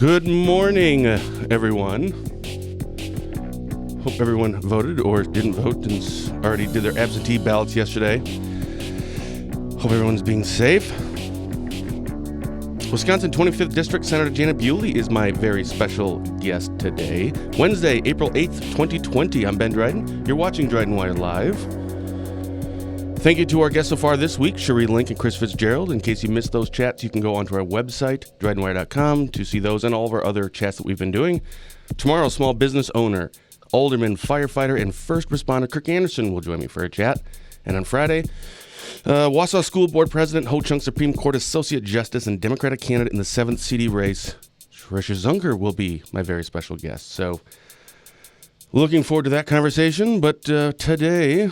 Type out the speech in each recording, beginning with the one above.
Good morning, everyone. Hope everyone voted or didn't vote and already did their absentee ballots yesterday. Hope everyone's being safe. Wisconsin 25th District Senator Janet Bewley is my very special guest today. Wednesday, April 8th, 2020. I'm Ben Dryden. You're watching DrydenWire Live. Thank you to our guests so far this week, Cherie Link and Chris Fitzgerald. In case you missed those chats, you can go onto our website, DrydenWire.com, to see those and all of our other chats that we've been doing. Tomorrow, small business owner, alderman, firefighter, and first responder Kirk Anderson will join me for a chat. And on Friday, Wausau School Board President, Ho-Chunk Supreme Court Associate Justice, and Democratic candidate in the 7th CD race, Tricia Zunker, will be my very special guest. So, looking forward to that conversation. But today,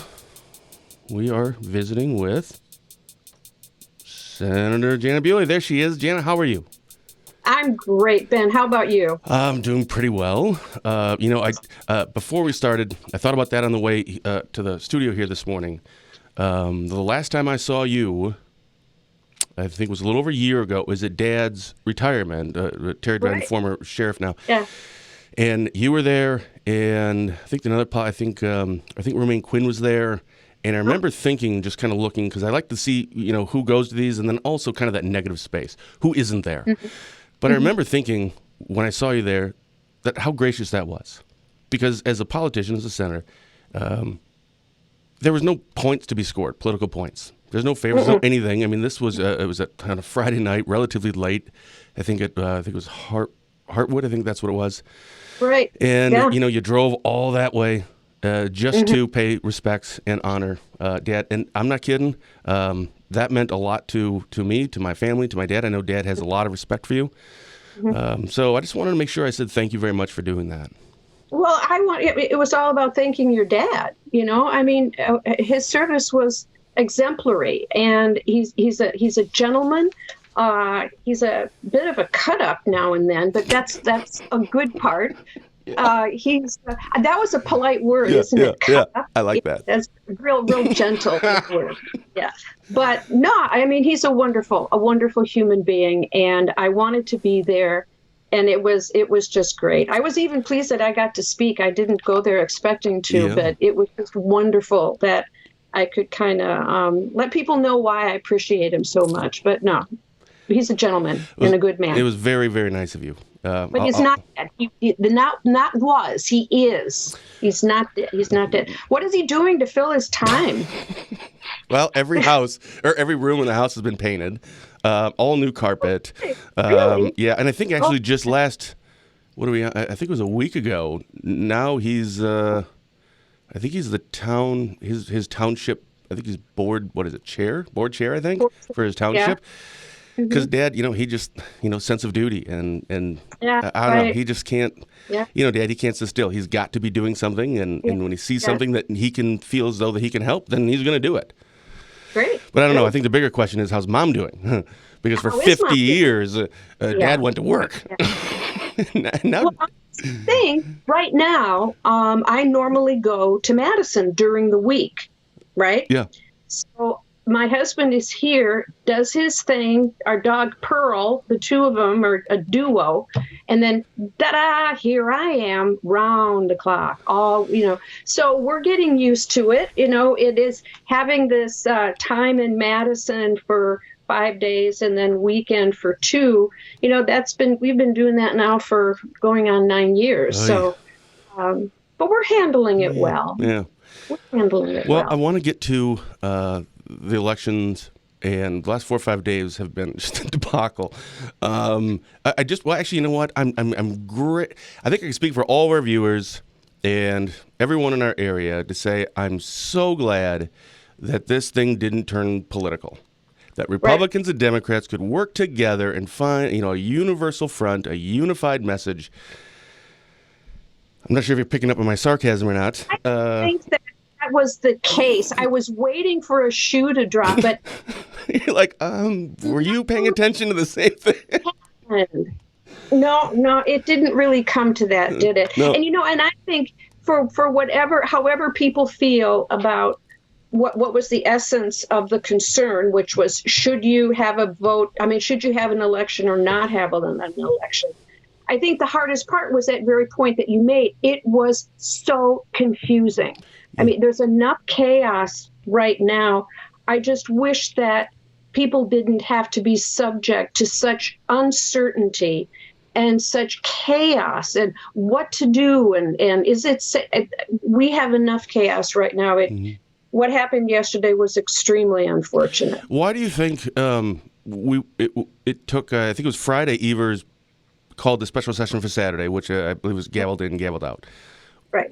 we are visiting with Senator Janet Bewley. There she is. Janet, how are you? I'm great, Ben. How about you? I'm doing pretty well. Before we started, I thought about that on the way to the studio here this morning. The last time I saw you, I think it was a little over a year ago, was at Dad's retirement. Terry Dryden, Right. former sheriff now. Yeah. And you were there, and I think Romaine Quinn was there. And I remember thinking, just kind of looking, because I like to see, who goes to these, and then also kind of that negative space. Who isn't there? Mm-hmm. But I remember thinking, when I saw you there, that how gracious that was. Because as a politician, as a senator, there was no points to be scored, political points. There's no favors, no anything. I mean, this was it was on a Friday night, relatively late. I think it was Hartwood. I think that's what it was. Right. And you drove all that way just to pay respects and honor Dad. And I'm not kidding. That meant a lot to me, to my family, to my dad. I know Dad has a lot of respect for you. So I just wanted to make sure I said thank you very much for doing that. Well, it was all about thanking your dad. I mean, his service was exemplary, and he's a gentleman. He's a bit of a cut up now and then, but that's a good part. That was a polite word, isn't it? Yeah, I like that. That's a real gentle word. Yeah. But no, I mean, he's a wonderful human being, and I wanted to be there, and it was just great. I was even pleased that I got to speak. I didn't go there expecting to, but it was just wonderful that I could kind of let people know why I appreciate him so much. But no, he's a gentleman and a good man. It was very, very nice of you. But he's not dead. He is. He's not dead. He's not dead. What is he doing to fill his time? Well, every house or every room in the house has been painted. All new carpet. Really? Yeah, and I think actually just last, I think it was a week ago. Now he's, I think he's the town, his township, I think he's board chair, I think, for his township. Yeah. Because Dad, he just, sense of duty and I don't know, he just can't, Dad, he can't sit still. He's got to be doing something. And when he sees something that he can feel as though that he can help, then he's going to do it. Great. But I don't know. I think the bigger question is, how's Mom doing? Because for 50 years, Dad went to work. Well, right now, I normally go to Madison during the week, right? Yeah. So my husband is here, does his thing, our dog Pearl, the two of them are a duo, and then, ta-da, here I am, round the clock, So we're getting used to it. It is having this time in Madison for 5 days and then weekend for 2. We've been doing that now for going on 9 years. Oh, so, but we're handling it well. Yeah. We're handling it well. Well, I want to get to the elections, and the last 4 or 5 days have been just a debacle. Actually, you know what? I'm great. I think I can speak for all of our viewers and everyone in our area to say I'm so glad that this thing didn't turn political. That Republicans and Democrats could work together and find, a universal front, a unified message. I'm not sure if you're picking up on my sarcasm or not. I think that was the case. I was waiting for a shoe to drop, but you're like, were you paying attention to the same thing? No, it didn't really come to that, did it? No. And and I think for however people feel about what was the essence of the concern, which was, should you have a vote? I mean, should you have an election or not have an election? I think the hardest part was that very point that you made. It was so confusing. I mean, there's enough chaos right now. I just wish that people didn't have to be subject to such uncertainty and such chaos and what to do. And is it, we have enough chaos right now. What happened yesterday was extremely unfortunate. Why do you think it took, I think it was Friday, Evers called the special session for Saturday, which I believe was gavelled in and gavelled out. Right.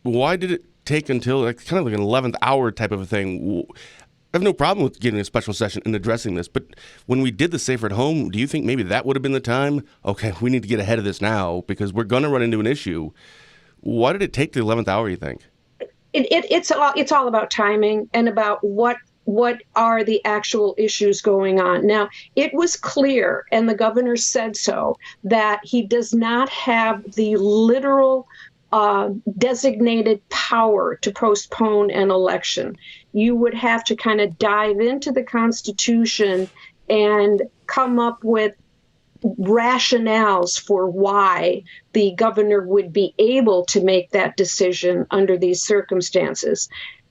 Why did it take until kind of like an 11th hour type of a thing? I have no problem with getting a special session and addressing this, but when we did the Safer at Home, do you think maybe that would have been the time? Okay, we need to get ahead of this now because we're going to run into an issue. Why did it take the 11th hour, you think? It's all about timing and about what are the actual issues going on. Now, it was clear, and the governor said so, that he does not have the literal designated power to postpone an election. You would have to kind of dive into the Constitution and come up with rationales for why the governor would be able to make that decision under these circumstances.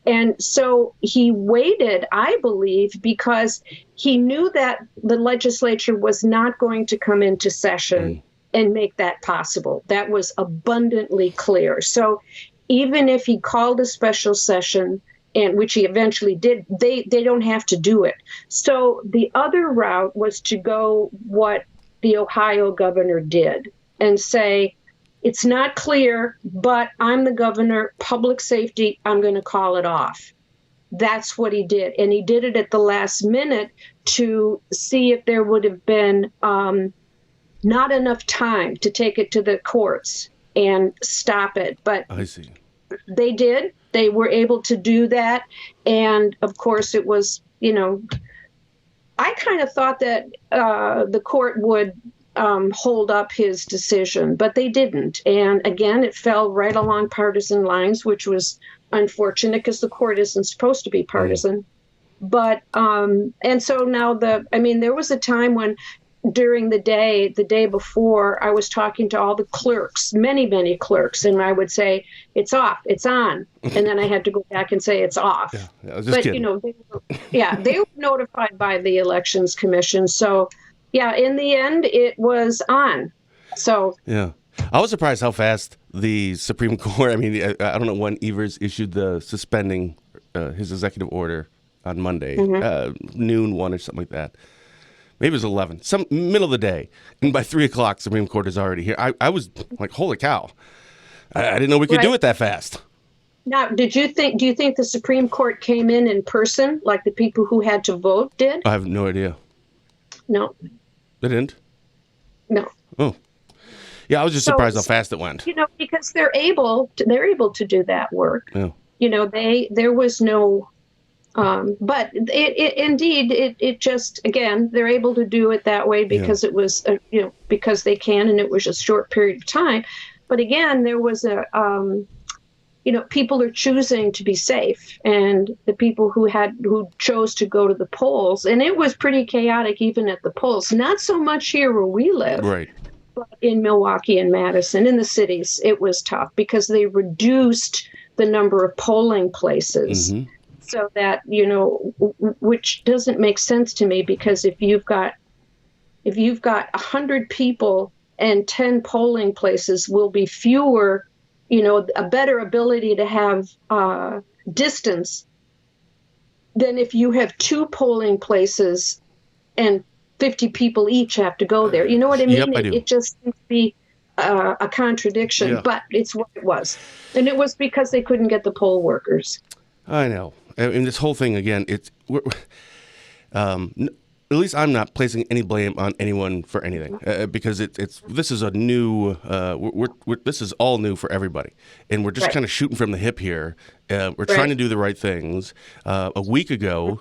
And so he waited, I believe, because he knew that the legislature was not going to come into session and make that possible. That was abundantly clear. So even if he called a special session, and which he eventually did, they don't have to do it. So the other route was to go what the Ohio governor did and say, it's not clear, but I'm the governor, public safety, I'm going to call it off. That's what he did. And he did it at the last minute to see if there would have been not enough time to take it to the courts and stop it. But I see. They did. They were able to do that. And of course, it was, I kind of thought that the court would hold up his decision, but they didn't. And again, it fell right along partisan lines, which was unfortunate because the court isn't supposed to be partisan. But, and so now there was a time when during the day before, I was talking to all the clerks, many clerks, and I would say, it's off, it's on. And then I had to go back and say it's off. Yeah, I was just kidding. They were notified by the Elections Commission. So, yeah, in the end, it was on. So yeah, I was surprised how fast the Supreme Court. I mean, I don't know when Evers issued the suspending his executive order on Monday, noon, 1 or something like that. Maybe it was 11, some middle of the day, and by 3 o'clock, Supreme Court is already here. I was like, holy cow! I didn't know we could do it that fast. Now, do you think the Supreme Court came in person, like the people who had to vote did? I have no idea. No. They didn't? No. Oh. Yeah, I was just surprised how fast it went. Because they're able to do that work. Yeah. There was no, but it just, again, they're able to do it that way because it was, because they can, and it was a short period of time. But again, there was people are choosing to be safe, and the people who chose to go to the polls, and it was pretty chaotic even at the polls. Not so much here where we live, right? But in Milwaukee and Madison, in the cities, it was tough because they reduced the number of polling places, so that which doesn't make sense to me, because if you've got 100 people and 10 polling places, will be fewer. A better ability to have distance than if you have 2 polling places and 50 people each have to go there. You know what I mean? Yep, I do. It just seems to be a contradiction, but it's what it was. And it was because they couldn't get the poll workers. I know. And this whole thing, again, at least I'm not placing any blame on anyone for anything, because this is a new this is all new for everybody, and we're just kind of shooting from the hip here. We're trying to do the right things. A week ago,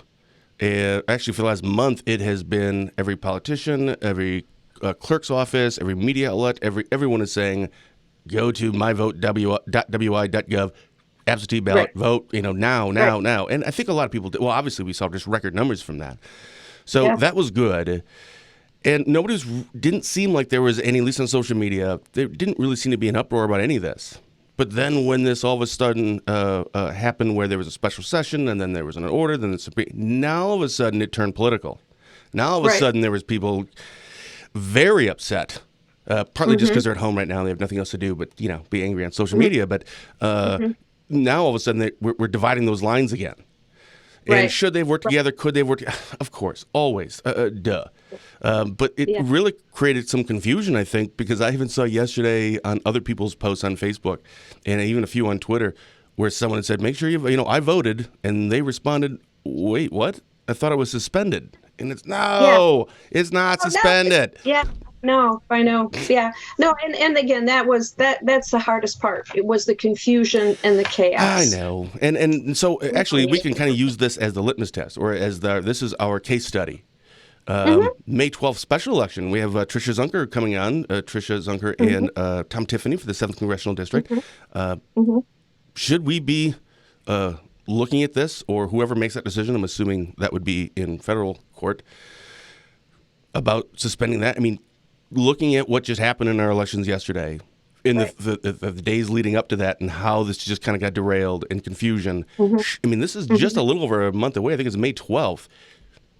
actually for the last month, it has been every politician, every clerk's office, every media outlet, everyone is saying, go to myvote.wi.gov. Absentee ballot, vote, now. And I think a lot of people did. Well, obviously we saw just record numbers from that. So that was good. And didn't seem like there was any, at least on social media, there didn't really seem to be an uproar about any of this. But then when this all of a sudden happened where there was a special session and then there was an order, then now all of a sudden it turned political. Now all of a sudden there was people very upset, partly just because they're at home right now and they have nothing else to do but, be angry on social media. But now all of a sudden we're dividing those lines again. And should they work together? Could they work? Of course, always, duh. But it really created some confusion, I think, because I even saw yesterday on other people's posts on Facebook and even a few on Twitter where someone had said, make sure I voted. And they responded, wait, what? I thought I was suspended. And it's it's not suspended. No, I know. Yeah. No, and again, that's the hardest part. It was the confusion and the chaos. I know. And so actually we can kind of use this as the litmus test, or as this is our case study. May 12th special election. We have Tricia Zunker coming on, Tricia Zunker and Tom Tiffany for the 7th Congressional District. Should we be looking at this, or whoever makes that decision, I'm assuming that would be in federal court, about suspending that? I mean, looking at what just happened in our elections yesterday, in the days leading up to that, and how this just kind of got derailed and confusion. I mean, this is just a little over a month away. I think it's May 12th.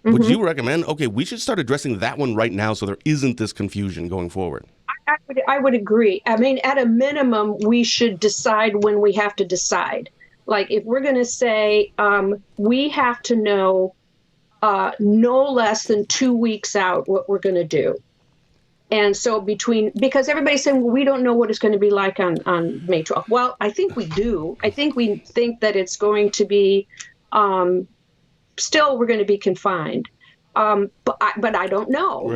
Would you recommend, we should start addressing that one right now so there isn't this confusion going forward? I would agree. I mean, at a minimum, we should decide when we have to decide. Like, if we're going to say we have to know no less than 2 weeks out what we're going to do. And so because everybody's saying, well, we don't know what it's going to be like on May 12th. Well, I think we do. I think we think that it's going to be, still we're going to be confined. But I don't know,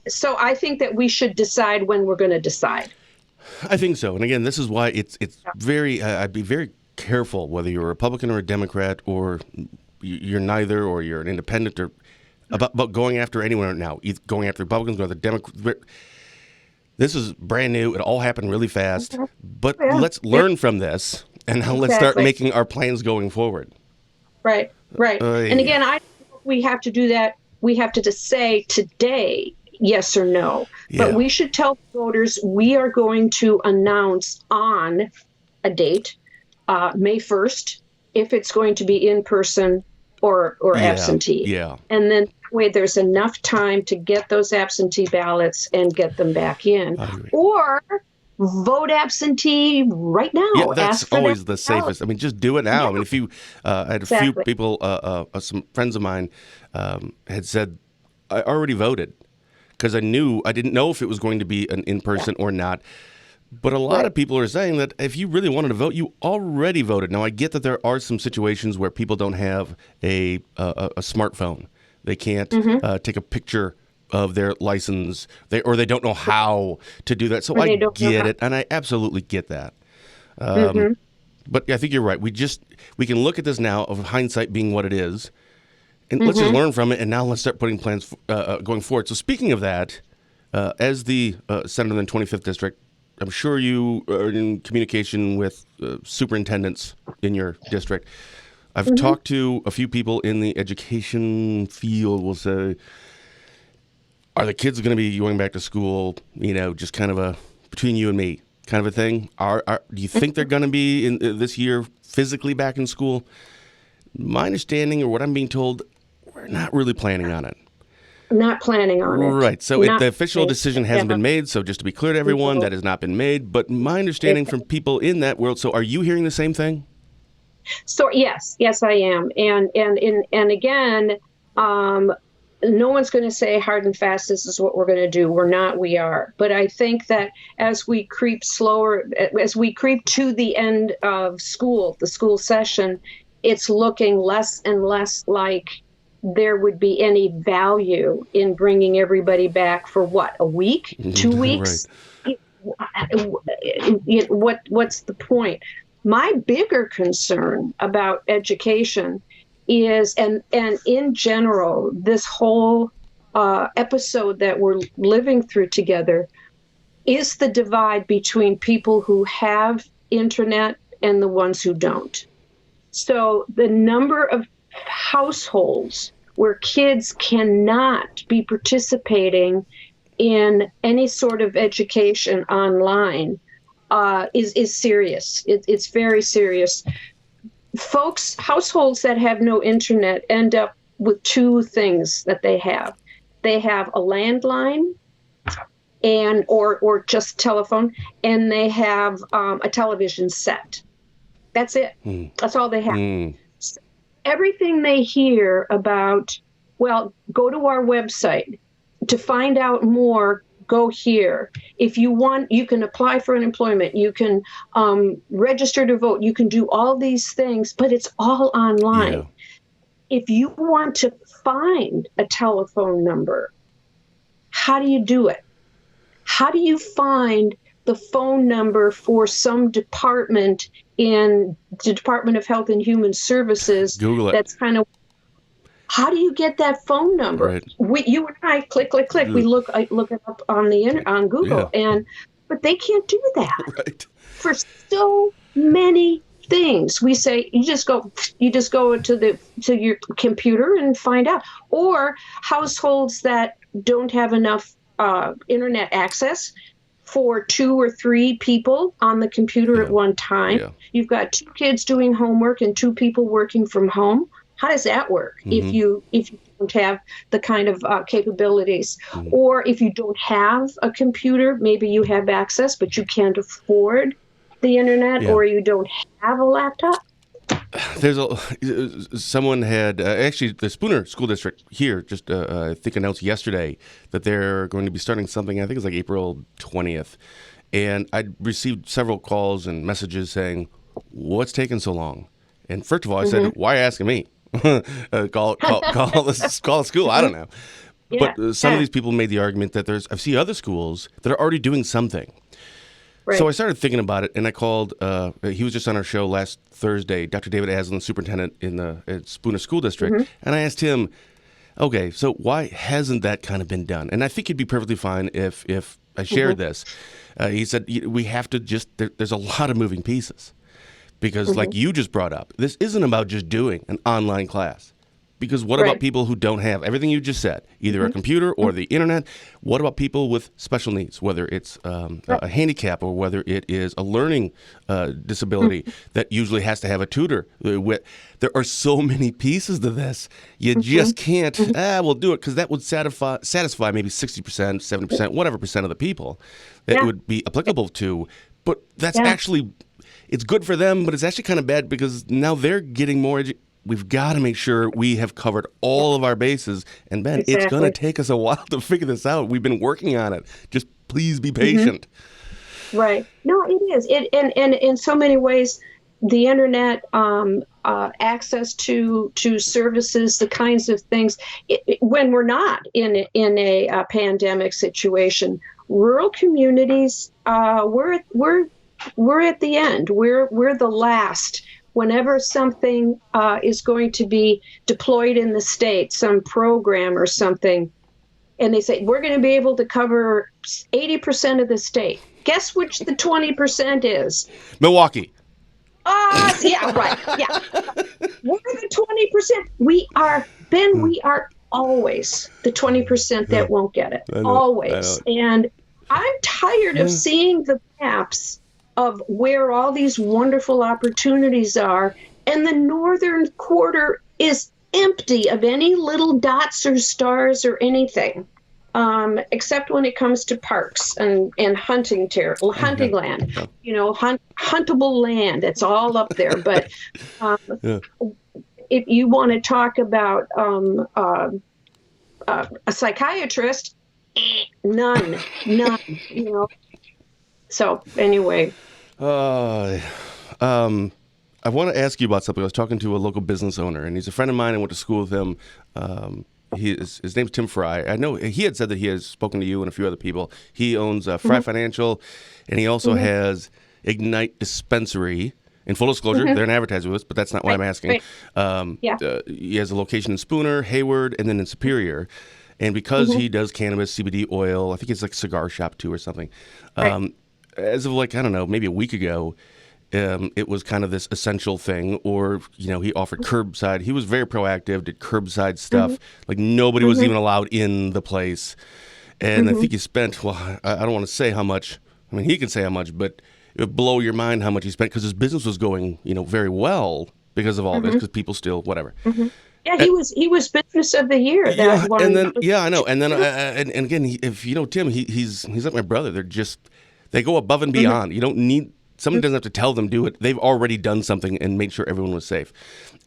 so I think that we should decide when we're going to decide. I think so. And again, this is why it's very, I'd be very careful whether you're a Republican or a Democrat, or you're neither, or you're an independent, or about going after anyone now, either going after Republicans or the Democrats. This is brand new. It all happened really fast. But let's learn from this, and now let's start making our plans going forward. Right. And again, we have to do that. We have to just say today, yes or no. But we should tell voters we are going to announce on a date, May 1st, if it's going to be in person or absentee. Yeah. And then that way there's enough time to get those absentee ballots and get them back in. Or vote absentee right now. Yeah, that's always the safest. I mean, just do it now. I mean, if you, I had a few people, some friends of mine had said, I already voted, because I didn't know if it was going to be an in-person or not. But a lot of people are saying that if you really wanted to vote, you already voted. Now, I get that there are some situations where people don't have a smartphone. They can't take a picture of their license, or they don't know how to do that. So I get it, and I absolutely get that. But I think you're right. We can look at this now, of hindsight being what it is, and let's just learn from it, and now let's start putting plans going forward. So speaking of that, as the senator in the 25th District, I'm sure you are in communication with superintendents in your district. I've talked to a few people in the education field, we'll say. Are the kids going to be going back to school, just kind of a between you and me kind of a thing? Do you think they're going to be in this year physically back in school? My understanding, or what I'm being told, we're not really planning on it. Not planning on it. Right. So the official decision hasn't been made. So just to be clear to everyone, that has not been made. But my understanding from people in that world, so are you hearing the same thing? So yes, I am. And again, no one's going to say hard and fast, this is what we're going to do. We're not, we are. But I think that as we creep to the end of school, the school session, it's looking less and less like there would be any value in bringing everybody back for what, a week, 2 weeks? What's the point? My bigger concern about education is, and in general, this whole episode that we're living through together, is the divide between people who have internet and the ones who don't. So the number of households where kids cannot be participating in any sort of education online is serious. It's very serious. Households that have no internet end up with two things that they have. They have a landline or just telephone, and they have a television set. That's it. That's all they have. So everything they hear about, well, go to our website. To find out more, go here. If you want, you can apply for unemployment. You can register to vote. You can do all these things, but it's all online. Yeah. If you want to find a telephone number, how do you do it? How do you find the phone number for some department in the Department of Health and Human Services? Google it. That's kind of, how do you get that phone number? Right. You and I click. We look it up on Google, but they can't do that. Right. For so many things, we say you just go to your computer and find out. Or households that don't have enough internet access for 2 or 3 people on the computer at one time. Yeah. You've got 2 kids doing homework and 2 people working from home. How does that work if you don't have the kind of capabilities? Or if you don't have a computer, maybe you have access, but you can't afford the internet, or you don't have a laptop? Someone had actually the Spooner School District here just I think announced yesterday that they're going to be starting something. I think it's like April 20th, and I received several calls and messages saying, "What's taking so long?" And first of all, I said, "Why are you asking me? Call the school. I don't know." Yeah, but some of these people made the argument that I see other schools that are already doing something. Right. So I started thinking about it, and I called, he was just on our show last Thursday, Dr. David Aslan, superintendent in the Spooner School District, and I asked him, okay, so why hasn't that kind of been done? And I think he'd be perfectly fine if I shared this. He said, we have to there's a lot of moving pieces, because like you just brought up, this isn't about just doing an online class. Because what about people who don't have everything you just said, either a computer or the internet? What about people with special needs, whether it's a handicap or whether it is a learning disability that usually has to have a tutor? There are so many pieces to this. You just can't, we'll do it, because that would satisfy maybe 60%, 70%, whatever percent of the people that it would be applicable to. But that's actually, it's good for them, but it's actually kind of bad because now they're getting more We've got to make sure we have covered all of our bases. And Ben, it's going to take us a while to figure this out. We've been working on it. Just please be patient. Right. No, it is. And in so many ways, the internet, access to services, the kinds of things, when we're not in a pandemic situation, rural communities, we're at the end. We're the last. Whenever something is going to be deployed in the state, some program or something, and they say, we're going to be able to cover 80% of the state. Guess which the 20% is? Milwaukee. Yeah, right. Yeah. We're the 20%. We are, Ben, we are always the 20% that won't get it. Always. And I'm tired of seeing the maps of where all these wonderful opportunities are, and the northern quarter is empty of any little dots or stars or anything, except when it comes to parks and hunting land. You know, huntable land. It's all up there. But if you want to talk about a psychiatrist, none. You know. So anyway, I want to ask you about something. I was talking to a local business owner, and he's a friend of mine. I went to school with him. His name's Tim Fry. I know he had said that he has spoken to you and a few other people. He owns Fry Financial, and he also has Ignite Dispensary. In full disclosure, they're an advertiser with us, but that's not why I'm asking. He has a location in Spooner, Hayward, and then in Superior. And because he does cannabis, CBD oil, I think it's like a cigar shop too or something. As of like, I don't know, maybe a week ago, it was kind of this essential thing, or, he offered curbside. He was very proactive, did curbside stuff. Like nobody was even allowed in the place. And I think he spent, well, I don't want to say how much. I mean, he can say how much, but it would blow your mind how much he spent because his business was going, very well because of all this, because people still, whatever. Yeah, he was Business of the Year. I know. And then, and again, if you know Tim, he's like my brother. They go above and beyond. You don't need, someone doesn't have to tell them do it. They've already done something and made sure everyone was safe.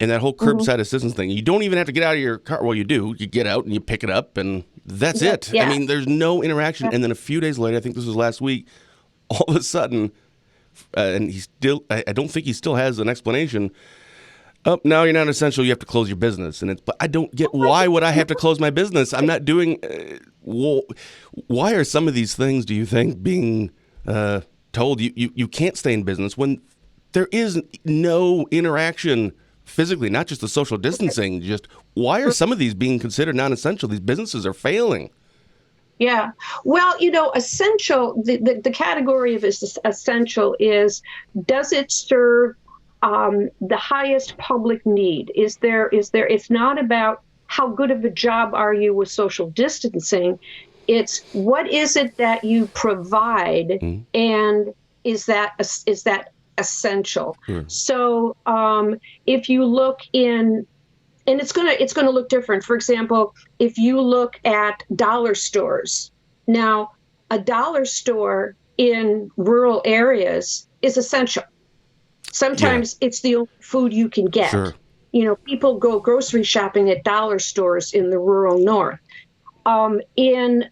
And that whole curbside assistance thing, you don't even have to get out of your car. Well, you do. You get out and you pick it up, and that's it. Yeah. I mean, there's no interaction. And then a few days later, I think this was last week, all of a sudden, and I don't think he still has an explanation. Oh, now you're not essential. You have to close your business, but I don't get why would I have to close my business? I'm not doing. Why are some of these things, do you think, being told you can't stay in business when there is no interaction physically, not just the social distancing? Just why are some of these being considered non-essential? These businesses are failing. Yeah. Well, essential. The category of essential is, does it serve the highest public need? Is there, it's not about how good of a job are you with social distancing. It's what is it that you provide, and is that essential? So if you look in, and it's gonna look different. For example, if you look at dollar stores, now a dollar store in rural areas is essential. Sometimes it's the only food you can get. Sure. People go grocery shopping at dollar stores in the rural north. In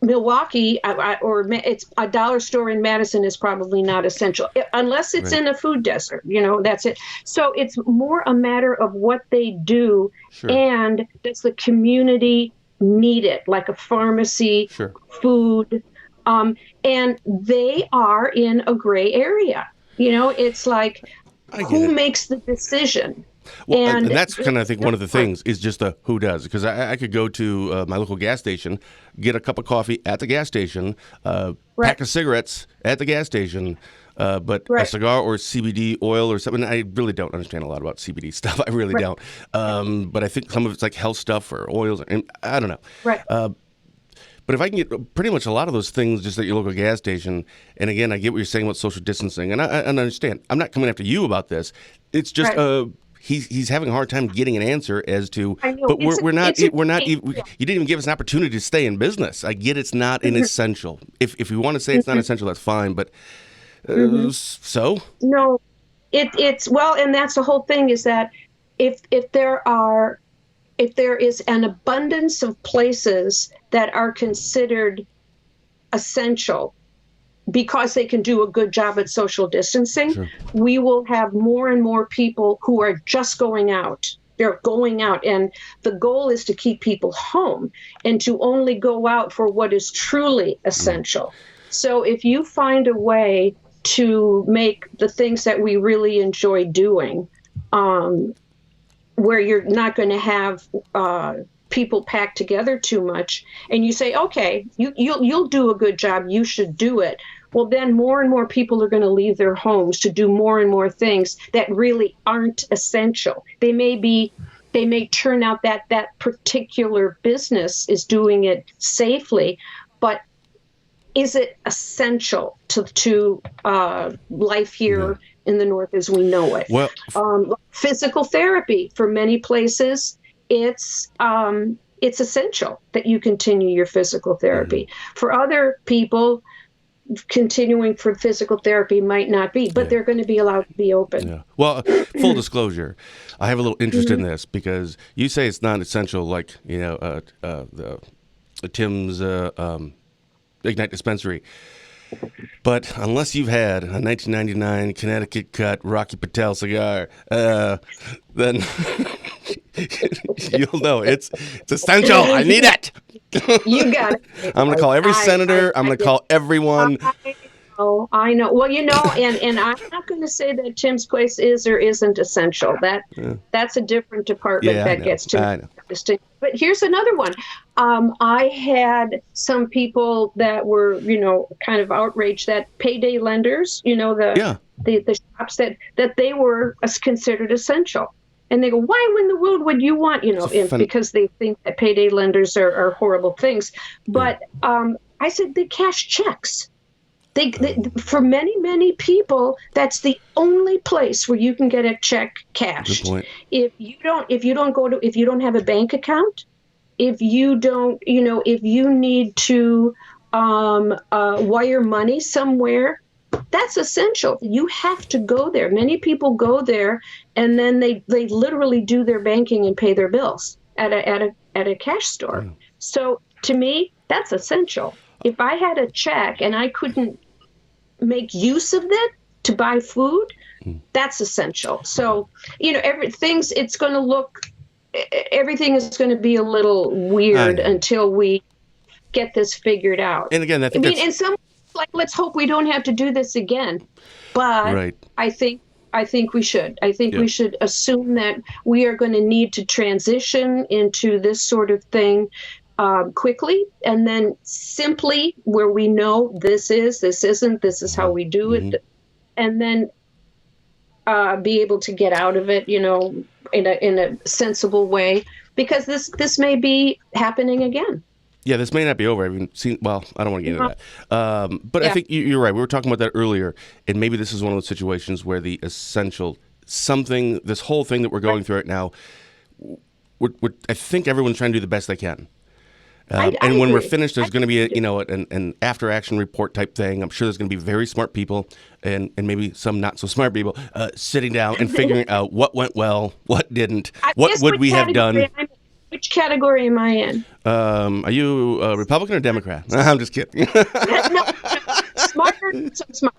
Milwaukee, it's a dollar store in Madison is probably not essential unless it's in a food desert. That's it. So it's more a matter of what they do, and does the community need it, like a pharmacy, food, and they are in a gray area. It's like, who makes the decision? Well, and that's kind of, I think, one of the things is just the who does. Because I could go to my local gas station, get a cup of coffee at the gas station, pack of cigarettes at the gas station, but a cigar or CBD oil or something. I really don't understand a lot about CBD stuff. I really don't. But I think some of it's like health stuff or oils. I don't know. Right. But if I can get pretty much a lot of those things just at your local gas station, and again, I get what you're saying about social distancing, and I understand. I'm not coming after you about this. It's just he's having a hard time getting an answer as to. I know. But we're not. You didn't even give us an opportunity to stay in business. I get it's not an essential. If we want to say it's not essential, that's fine. But so no, it's well, and that's the whole thing is that if there is an abundance of places that are considered essential because they can do a good job at social distancing, we will have more and more people who are just going out. They're going out, and the goal is to keep people home and to only go out for what is truly essential. So if you find a way to make the things that we really enjoy doing, where you're not going to have people packed together too much, and you say, okay, you'll do a good job, you should do it. Well, then more and more people are going to leave their homes to do more and more things that really aren't essential. They may turn out that particular business is doing it safely, but is it essential to life here in the North as we know it? Well, physical therapy for many places, it's essential that you continue your physical therapy. For other people, continuing for physical therapy might not be, but they're going to be allowed to be open. Yeah. Well, full disclosure, I have a little interest in this because you say it's not essential, like the Tim's Ignite dispensary. But unless you've had a 1999 Connecticut cut Rocky Patel cigar, then you'll know it's essential. I need it. You got it. I'm going to call every senator. I'm going to call everyone. I know. Well, and I'm not going to say that Tim's place is or isn't essential. That's a different department that gets to distinct. But here's another one. I had some people that were, kind of outraged that Payday Lenders, the the shops that they were considered essential. And they go, why in the world would you want, because they think that payday lenders are horrible things. But I said, they cash checks. They, for many, many people, that's the only place where you can get a check cashed. Good point. If you don't have a bank account, if you don't, if you need to wire money somewhere, that's essential. You have to go there. Many people go there, and then they literally do their banking and pay their bills at a cash store. Mm. So to me, that's essential. If I had a check and I couldn't make use of it to buy food, that's essential. So, everything is going to be a little weird until we get this figured out. And again, in some, let's hope we don't have to do this again. But right. I think we should. I think we should assume that we are going to need to transition into this sort of thing quickly, and then simply where we know this isn't, this is how we do it, and then be able to get out of it, in a sensible way, because this may be happening again. Yeah, this may not be over. I haven't seen. Well, I don't want to get into that. But I think you're right. We were talking about that earlier, and maybe this is one of those situations where the essential something, this whole thing that we're going through right now, I think everyone's trying to do the best they can. And when we're finished, there's going to be an after action report type thing. I'm sure there's going to be very smart people and maybe some not so smart people sitting down and figuring out what went well, what didn't, what would we have done. Which category am I in? Are you a Republican or Democrat? I'm just kidding. No, smarter, so smart.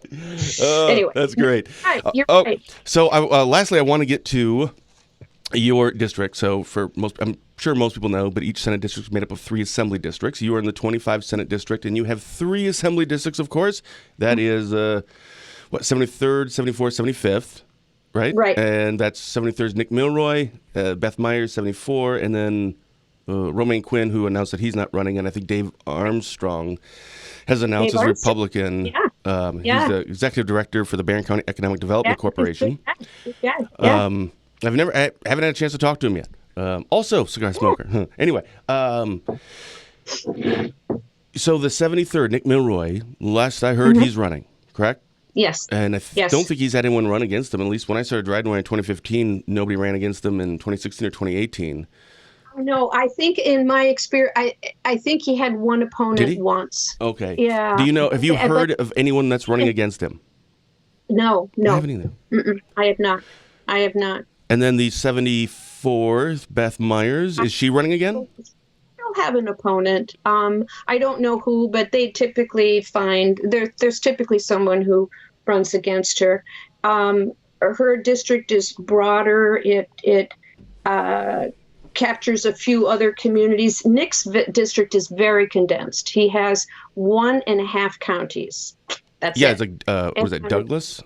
Anyway, that's great. You're right. So, lastly, I want to get to your district. So, I'm sure most people know, but each Senate district is made up of 3 assembly districts. You are in the 25 Senate district, and you have 3 assembly districts, of course. That is, 73rd, 74th, 75th. Right. And that's 73rd is Nick Milroy, Beth Myers, 74, and then Romaine Quinn, who announced that he's not running, and I think Dave Armstrong has announced as Republican. Yeah. He's the executive director for the Barron County Economic Development Corporation. Yeah. I haven't had a chance to talk to him yet. Also, cigar smoker. Anyway, so the 73rd, Nick Milroy, last I heard, he's running, correct? Yes. And I don't think he's had anyone run against him. At least when I started DrydenWire in 2015, nobody ran against him in 2016 or 2018. No, I think in my experience, I think he had one opponent once. Okay. Yeah. Do you know, have you heard of anyone that's running against him? No. I haven't either. I have not. And then the 74th, Beth Myers, is she running again? They'll have an opponent. I don't know who, but they typically there's typically someone who runs against her. Her district is broader. It captures a few other communities. Nick's district is very condensed. He has 1.5 counties. That's it. It's like was it Douglas?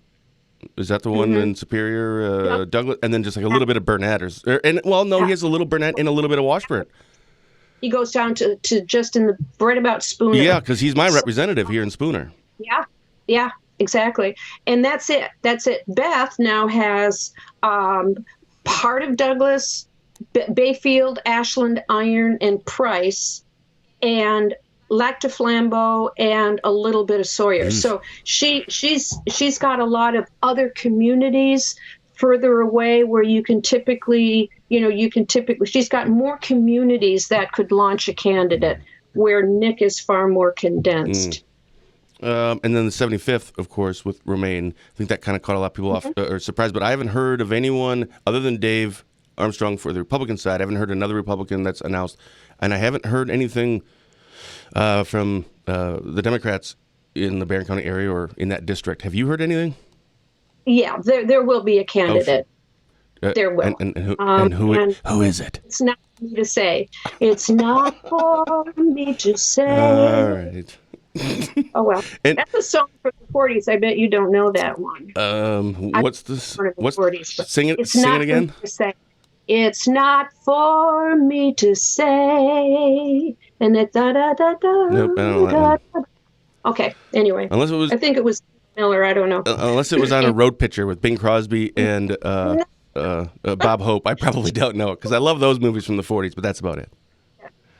Is that the one in Superior, Douglas, and then just like a little bit of Burnett, he has a little Burnett and a little bit of Washburn. He goes down to just right about Spooner. Yeah, because he's my representative here in Spooner. Yeah, exactly. And that's it. Beth now has part of Douglas, Bayfield, Ashland, Iron, and Price, and Lac du Flambeau, and a little bit of Sawyer. So she's got a lot of other communities further away where you can typically, she's got more communities that could launch a candidate, where Nick is far more condensed. And then the 75th, of course, with Romaine. I think that kind of caught a lot of people off or surprised. But I haven't heard of anyone other than Dave Armstrong for the Republican side. I haven't heard another Republican that's announced. And I haven't heard anything from the Democrats in the Barron County area or in that district. Have you heard anything? Yeah, there will be a candidate. There will. And who is it? It's not for me to say. It's not for me to say. All right. Oh, well. That's a song from the 40s. I bet you don't know that one. What's this? Sing it not again? For me to say. It's not for me to say. And it da da da da. Nope, I don't know that one. Okay, anyway. Unless it was. I think it was Miller, I don't know. Unless it was on a road picture with Bing Crosby and Bob Hope, I probably don't know it because I love those movies from the 40s, but that's about it.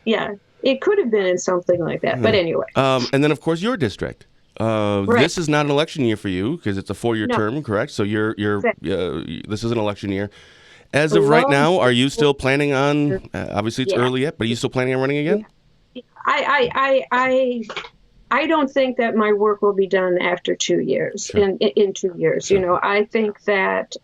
Yeah, it could have been in something like that, but anyway. And then, of course, your district. Right. This is not an election year for you because it's a 4-year term, correct? So this is an election year. As of right now, are you still planning on? Obviously, it's early yet, but are you still planning on running again? I don't think that my work will be done after 2 years. Sure. In 2 years, Sure. I think that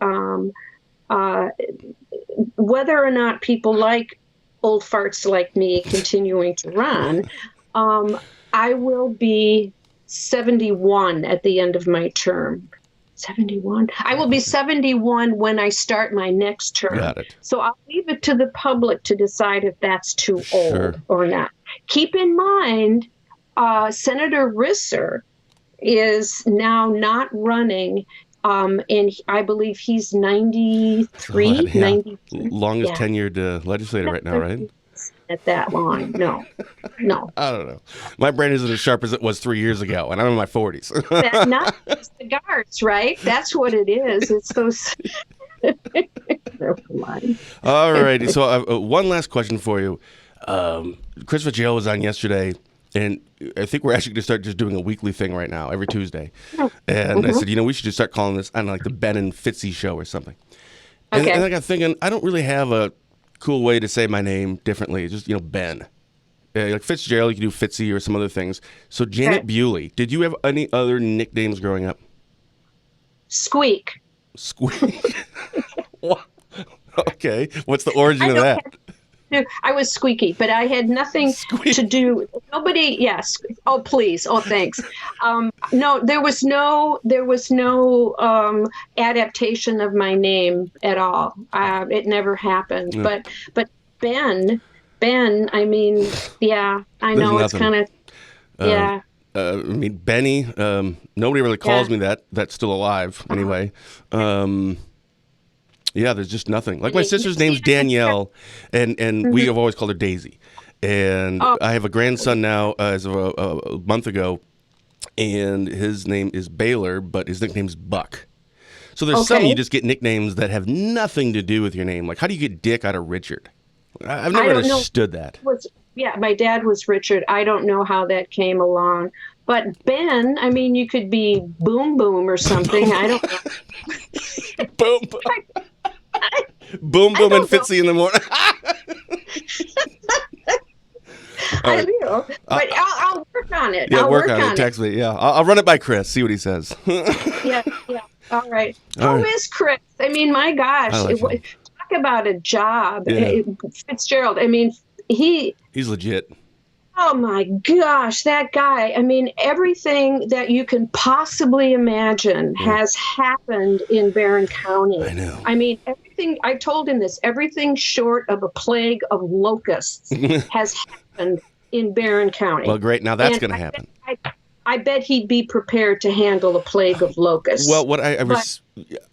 whether or not people like old farts like me continuing to run, I will be 71 at the end of my term. 71. I will be 71 when I start my next term. Got it. So I'll leave it to the public to decide if that's too old or not. Keep in mind, Senator Risser is now not running, and I believe he's 93, 92. Longest tenured legislator right now, right? At that long, no. I don't know. My brain isn't as sharp as it was 3 years ago, and I'm in my 40s. That's not cigars, right? That's what it is. It's those. Never mind. All righty. So one last question for you. Chris Fitzgerald was on yesterday, and I think we're actually going to start just doing a weekly thing right now, every Tuesday. And I said, we should just start calling this, I don't know, like the Ben and Fitzy show or something. And I got thinking, I don't really have a cool way to say my name differently. It's just, Ben. Like Fitzgerald, you can do Fitzy or some other things. So Janet Bewley, did you have any other nicknames growing up? Squeak. Squeak? Okay. What's the origin of that? I was squeaky, but I had nothing to do. Nobody. Yes. Oh, please. Oh, thanks. No, there was no adaptation of my name at all. It never happened. Yeah. But Ben. I mean, yeah. I know it's kind of. Yeah. I mean, Benny. Nobody really calls me that. That's still alive, anyway. Yeah, there's just nothing. Like my sister's name's Danielle, and we have always called her Daisy. And I have a grandson now as of a month ago, and his name is Baylor, but his nickname's Buck. So there's some you just get nicknames that have nothing to do with your name. Like, how do you get Dick out of Richard? I've never understood that. My dad was Richard. I don't know how that came along. But Ben, I mean, you could be Boom Boom or something. I don't know. Boom Boom. Boom Boom and Fitzy in the morning. I know, but I'll work on it. Yeah, work on it. Text me. Yeah, I'll run it by Chris. See what he says. Yeah. All right. Who is Chris? I mean, my gosh, talk about a job. Yeah. Fitzgerald. I mean, he's legit. Oh my gosh, that guy. I mean, everything that you can possibly imagine has happened in Barron County. I know. I mean, everything, I told him this, everything short of a plague of locusts has happened in Barron County. Well, great. Now that's going to happen. I bet he'd be prepared to handle a plague of locusts. Well,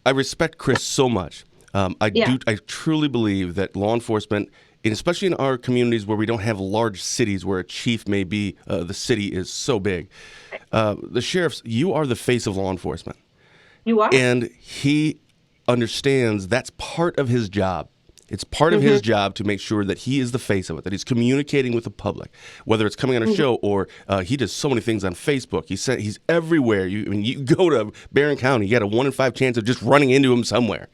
I respect Chris so much. I truly believe that law enforcement, and especially in our communities where we don't have large cities where a chief may be, the city is so big. The sheriffs, you are the face of law enforcement. You are. And he understands that's part of his job. It's part of his job to make sure that he is the face of it, that he's communicating with the public, whether it's coming on a show or he does so many things on Facebook. He's everywhere. You go to Barron County, you got a 1 in 5 chance of just running into him somewhere.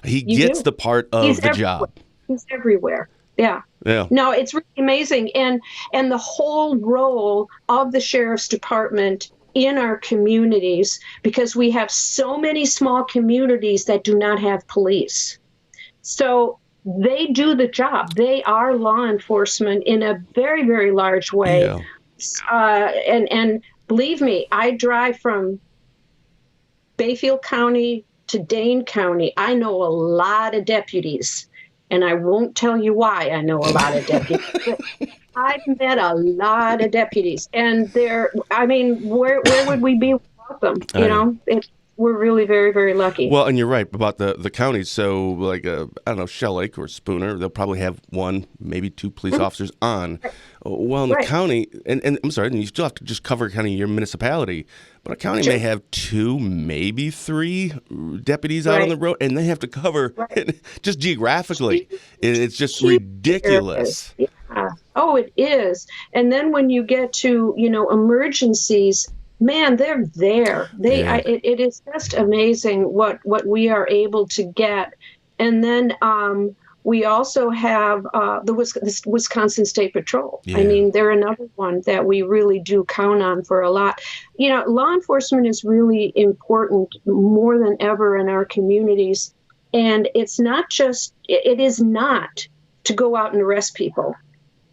He gets the part of the job. He's everywhere. Yeah. No, it's really amazing. And the whole role of the sheriff's department in our communities, because we have so many small communities that do not have police. So they do the job. They are law enforcement in a very, very large way. Yeah. And believe me, I drive from Bayfield County to Dane County. I know a lot of deputies, and I won't tell you why I know a lot of deputies. I've met a lot of deputies, and where would we be without them? You know, we're really very, very lucky. Well, and you're right about the counties. So, like, I don't know, Shell Lake or Spooner, they'll probably have one, maybe two police officers on. Well, in the county, and I'm sorry, and you still have to just cover kind of your municipality, but a county may have two, maybe three deputies out on the road, and they have to cover just geographically. It's just ridiculous. Yeah. Oh, it is. And then when you get to, emergencies, man, they're there. It is just amazing what we are able to get. And then we also have the Wisconsin State Patrol. Yeah. I mean, they're another one that we really do count on for a lot. Law enforcement is really important more than ever in our communities. And it's not just, it is not to go out and arrest people.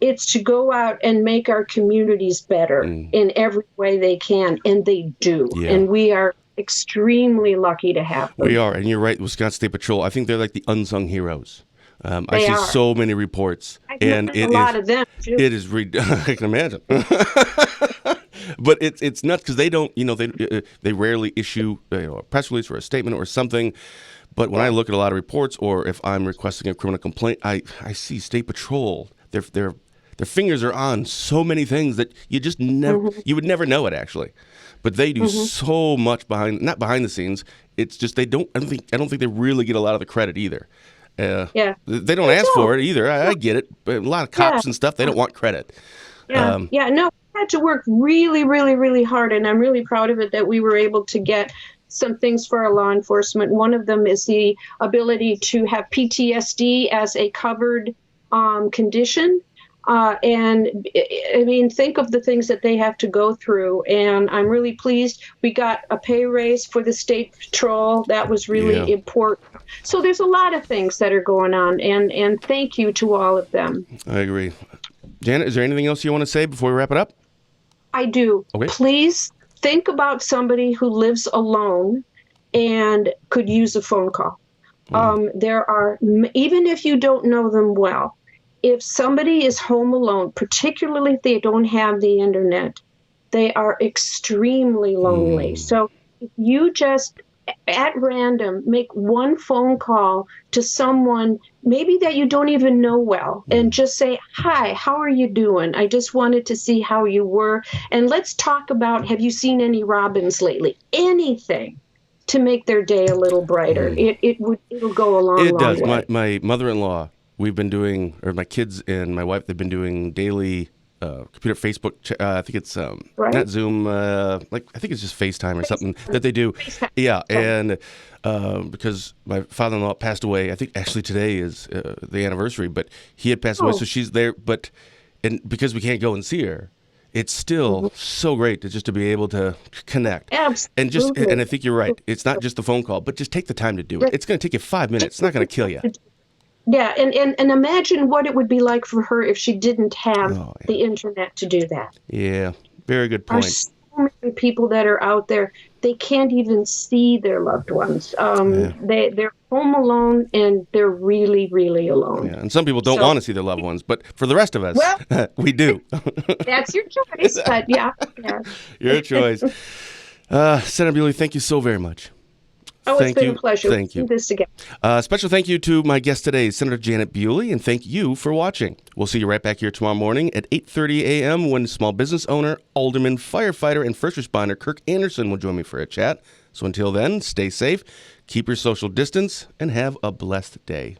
It's to go out and make our communities better in every way they can, and they do. Yeah. And we are extremely lucky to have them. We are, and you're right, Wisconsin State Patrol, I think they're like the unsung heroes. I see so many reports. And a lot of them, too. It is, I can imagine. But it's nuts because they don't, they rarely issue a press release or a statement or something. But when I look at a lot of reports, or if I'm requesting a criminal complaint, I see State Patrol. Their fingers are on so many things that you just never, you would never know it actually, but they do so much not behind the scenes. It's just I don't think they really get a lot of the credit either. They don't ask for it either. I get it, but a lot of cops and stuff, they don't want credit. No, we had to work really, really, really hard, and I'm really proud of it that we were able to get some things for our law enforcement. One of them is the ability to have PTSD as a covered condition. And I mean, think of the things that they have to go through. And I'm really pleased we got a pay raise for the State Patrol. That was really important. So there's a lot of things that are going on. And thank you to all of them. I agree. Janet, is there anything else you want to say before we wrap it up? I do. Okay. Please think about somebody who lives alone and could use a phone call. There are, even if you don't know them well, if somebody is home alone, particularly if they don't have the internet, they are extremely lonely. So if you just, at random, make one phone call to someone, maybe that you don't even know well, and just say, hi, how are you doing? I just wanted to see how you were. And let's talk about, have you seen any robins lately? Anything to make their day a little brighter. It'll go a long way. It does. My mother-in-law, we've been doing, or my kids and my wife, they've been doing daily computer Facebook. I think it's not Zoom. I think it's just FaceTime or something that they do. Yeah, and because my father-in-law passed away, I think actually today is the anniversary. But he had passed away, so she's there. And because we can't go and see her, it's still so great to be able to connect. Absolutely. And I think you're right. It's not just the phone call, but just take the time to do it. It's going to take you 5 minutes. It's not going to kill you. Yeah, and imagine what it would be like for her if she didn't have the internet to do that. Yeah, very good point. There's so many people that are out there, they can't even see their loved ones. They're home alone, and they're really, really alone. Yeah, and some people don't want to see their loved ones, but for the rest of us, we do. That's your choice, but yeah. Your choice. Senator Bewley, thank you so very much. It's been a pleasure. Thank you. Do this again. Special thank you to my guest today, Senator Janet Bewley, and thank you for watching. We'll see you right back here tomorrow morning at 8:30 a.m. when small business owner, alderman, firefighter, and first responder Kirk Anderson will join me for a chat. So until then, stay safe, keep your social distance, and have a blessed day.